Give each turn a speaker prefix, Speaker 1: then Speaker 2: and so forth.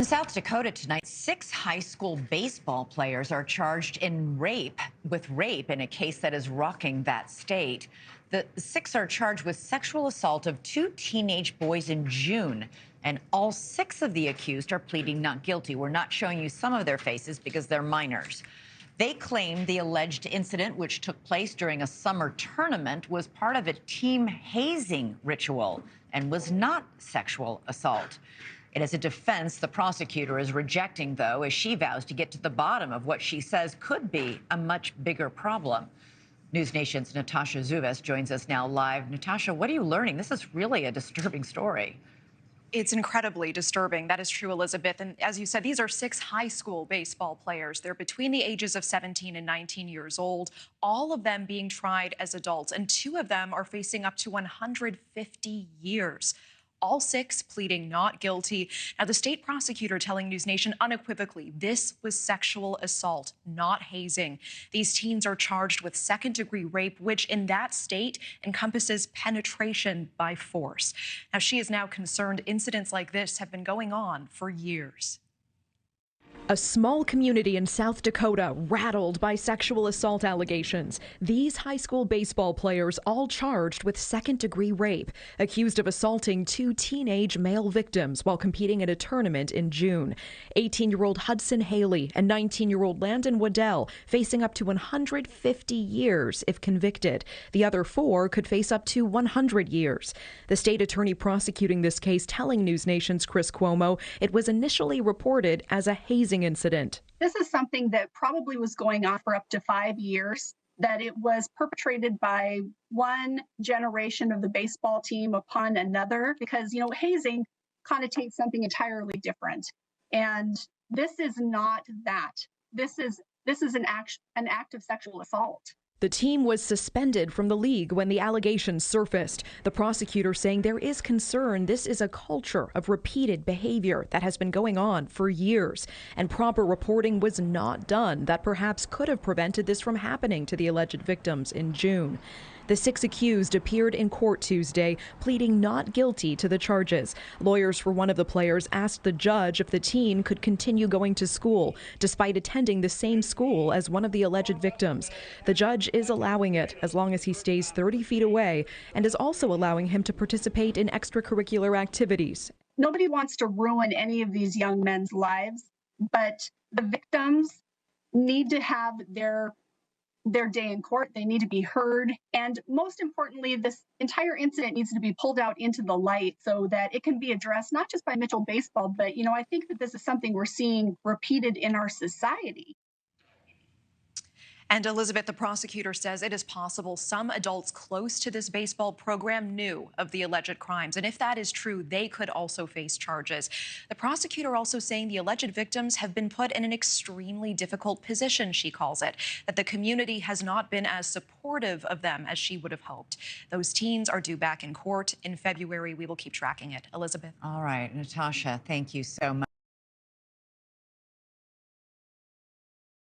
Speaker 1: In South Dakota tonight, 6 high school baseball players are charged with rape in a case that is rocking that state. The 6 are charged with sexual assault of 2 teenage boys in June, and all 6 of the accused are pleading not guilty. We're not showing you some of their faces because they're minors. They claim the alleged incident, which took place during a summer tournament, was part of a team hazing ritual and was not sexual assault. And as a defense, the prosecutor is rejecting, though, as she vows to get to the bottom of what she says could be a much bigger problem. News Nation's Natasha Zuves joins us now live. Natasha, what are you learning? This is really a disturbing story.
Speaker 2: It's incredibly disturbing. That is true, Elizabeth. And as you said, these are 6 high school baseball players. They're between the ages of 17 and 19 years old, all of them being tried as adults, and 2 of them are facing up to 150 years. All 6 pleading not guilty. Now, the state prosecutor telling News Nation unequivocally this was sexual assault, not hazing. These teens are charged with second-degree rape, which in that state encompasses penetration by force. Now, she is now concerned incidents like this have been going on for years.
Speaker 3: A small community in South Dakota rattled by sexual assault allegations. These high school baseball players all charged with second-degree rape, accused of assaulting 2 teenage male victims while competing in a tournament in June. 18-year-old Hudson Haley and 19-year-old Landon Waddell facing up to 150 years if convicted. The other 4 could face up to 100 years. The state attorney prosecuting this case telling News Nation's Chris Cuomo it was initially reported as a hazing incident.
Speaker 4: This is something that probably was going on for up to 5 years, that it was perpetrated by one generation of the baseball team upon another, because, hazing connotates something entirely different. And this is not that. This is an act of sexual assault.
Speaker 3: The team was suspended from the league when the allegations surfaced. The prosecutor saying there is concern this is a culture of repeated behavior that has been going on for years, and proper reporting was not done that perhaps could have prevented this from happening to the alleged victims in June. The 6 accused appeared in court Tuesday, pleading not guilty to the charges. Lawyers for one of the players asked the judge if the teen could continue going to school, despite attending the same school as one of the alleged victims. The judge is allowing it as long as he stays 30 feet away, and is also allowing him to participate in extracurricular activities.
Speaker 4: Nobody wants to ruin any of these young men's lives, but the victims need to have their day in court. They need to be heard. And most importantly, this entire incident needs to be pulled out into the light so that it can be addressed, not just by Mitchell Baseball, but, I think that this is something we're seeing repeated in our society.
Speaker 2: And Elizabeth, the prosecutor says it is possible some adults close to this baseball program knew of the alleged crimes. And if that is true, they could also face charges. The prosecutor also saying the alleged victims have been put in an extremely difficult position, she calls it, that the community has not been as supportive of them as she would have hoped. Those teens are due back in court in February. We will keep tracking it. Elizabeth.
Speaker 1: All right, Natasha, thank you so much.